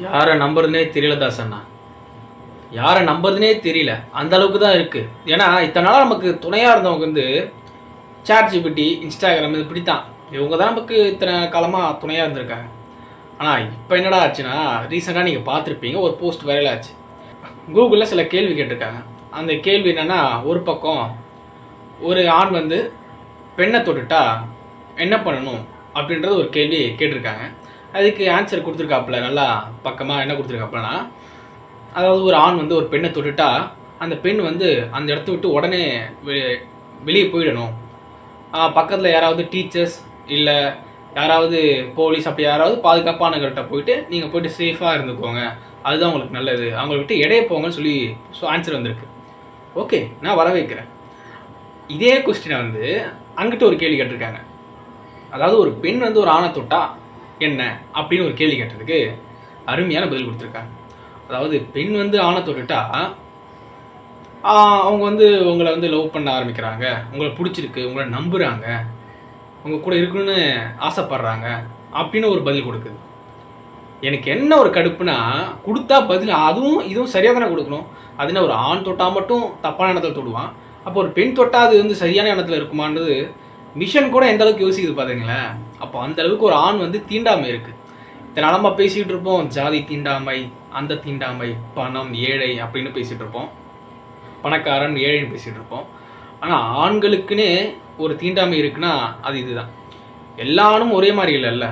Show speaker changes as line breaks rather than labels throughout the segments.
யாரை நம்புறதுனே தெரியல தாசண்ணா. யாரை நம்புறதுனே தெரியல. அந்த அளவுக்கு தான் இருக்குது. ஏன்னா இத்தனை நாளாக நமக்கு துணையாக இருந்தவங்க வந்து ChatGPT, Instagram இது இப்படி தான். இவங்க தான் நமக்கு இத்தனை காலமாக துணையாக இருந்திருக்காங்க. ஆனால் இப்போ என்னடா ஆச்சுன்னா, ரீசெண்டாக நீங்கள் பார்த்துருப்பீங்க, ஒரு போஸ்ட் வைரல் ஆச்சு. கூகுளில் சில கேள்வி கேட்டிருக்காங்க. அந்த கேள்வி என்னென்னா, ஒரு பக்கம் ஒரு ஆண் வந்து பெண்ணை தொட்டுட்டா என்ன பண்ணணும் அப்படின்றது ஒரு கேள்வி கேட்டிருக்காங்க. அதுக்கு ஆன்சர் கொடுத்துருக்காப்புல. நல்லா பக்கமாக என்ன கொடுத்துருக்காப்புலனா, அதாவது ஒரு ஆண் வந்து ஒரு பெண்ணை தொட்டுட்டா அந்த பெண் வந்து அந்த இடத்த விட்டு உடனே வெளியே போயிடணும். பக்கத்தில் யாராவது டீச்சர்ஸ் இல்லை யாராவது போலீஸ் அப்படி யாராவது பாதுகாப்பானவங்கள்ட்ட போயிட்டு நீங்கள் போயிட்டு சேஃபாக இருந்துக்கோங்க, அதுதான் உங்களுக்கு நல்லது, அவங்கள விட்டு இடையே போங்கன்னு சொல்லி ஆன்சர் வந்திருக்கு. ஓகே, நான் வர வைக்கிறேன். இதே கொஸ்டினை வந்து அங்கிட்ட ஒரு கேள்வி கேட்டிருக்காங்க. அதாவது ஒரு பெண் வந்து ஒரு ஆணை தொட்டா என்ன அப்படின்னு ஒரு கேள்வி கேட்டதுக்கு அருமையான பதில் கொடுத்துருக்காங்க. அதாவது பெண் வந்து ஆணை தொட்டுட்டா அவங்க வந்து உங்களை வந்து லவ் பண்ண ஆரம்பிக்கிறாங்க, உங்களை பிடிச்சிருக்கு, உங்களை நம்புகிறாங்க, உங்கள் கூட இருக்கணும்னு ஆசைப்பட்றாங்க அப்படின்னு ஒரு பதில் கொடுக்குது. எனக்கு என்ன ஒரு கடுப்புனா, கொடுத்தா பதில் அதுவும் இதுவும் சரியாக தானே கொடுக்கணும். அதுனா ஒரு ஆண் தொட்டால் மட்டும் தப்பான இடத்துல தொடுவான், அப்போ ஒரு பெண் தொட்டால் அது வந்து சரியான இடத்துல இருக்குமான்றது மிஷன் கூட எந்த அளவுக்கு யோசிக்குது பார்த்தீங்களேன். அப்போ அந்த அளவுக்கு ஒரு ஆண் வந்து தீண்டாமை இருக்குது. இத்தனை நாளமாக பேசிகிட்டு இருப்போம், ஜாதி தீண்டாமை, அந்த தீண்டாமை, பணம், ஏழை அப்படின்னு பேசிகிட்டு இருப்போம், பணக்காரன் ஏழைன்னு பேசிகிட்டு இருப்போம். ஆனால் ஆண்களுக்குன்னே ஒரு தீண்டாமை இருக்குன்னா அது இதுதான். எல்லா ஆணும் ஒரே மாதிரி இல்லைல்ல,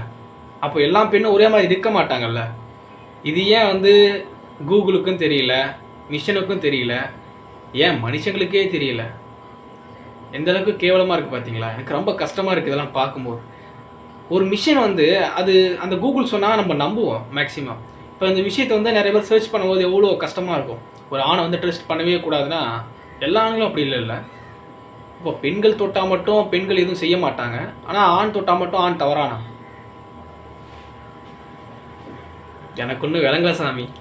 அப்போ எல்லா பெண்ணும் ஒரே மாதிரி இருக்க மாட்டாங்கல்ல. இது ஏன் வந்து கூகுளுக்கும் தெரியல, மிஷனுக்கும் தெரியல, ஏன் மனுஷங்களுக்கே தெரியல? எந்த அளவுக்கு கேவலமாக இருக்குது பார்த்தீங்களா? எனக்கு ரொம்ப கஷ்டமாக இருக்குது இதெல்லாம் பார்க்கும்போது. ஒரு மிஷின் வந்து அது அந்த கூகுள் சொன்னால் நம்ம நம்புவோம் மேக்ஸிமம். இப்போ இந்த விஷயத்தை வந்து நிறைய பேர் சர்ச் பண்ணும்போது எவ்வளோ கஷ்டமாக இருக்கும். ஒரு ஆணை வந்து ட்ரஸ்ட் பண்ணவே கூடாதுன்னா எல்லா ஆண்களும் அப்படி இல்லைல்ல. இப்போ பெண்கள் தொட்டால் மட்டும் பெண்கள் எதுவும் செய்ய மாட்டாங்க, ஆனால் ஆண் தொட்டால் மட்டும் ஆண் தவறானா? எனக்கு ஒன்றும் விளங்கல சாமி.